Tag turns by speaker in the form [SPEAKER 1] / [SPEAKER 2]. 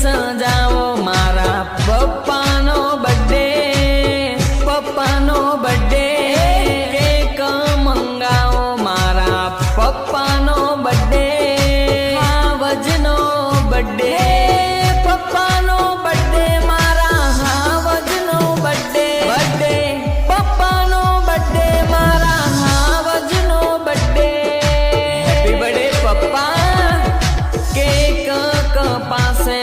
[SPEAKER 1] સજાવો મારા પપ્પાનો birthday, પપ્પાનો birthday cake મંગાવો મારા પપ્પાનો birthday, હાવજનો birthday, પપ્પાનો birthday મારા હાવજનો બર્થડે, બર્થડે પપ્પાનો બર્થડે મારા હાવજનો બર્થડે, હેપી બર્થડે પપ્પા, કેક કપાસે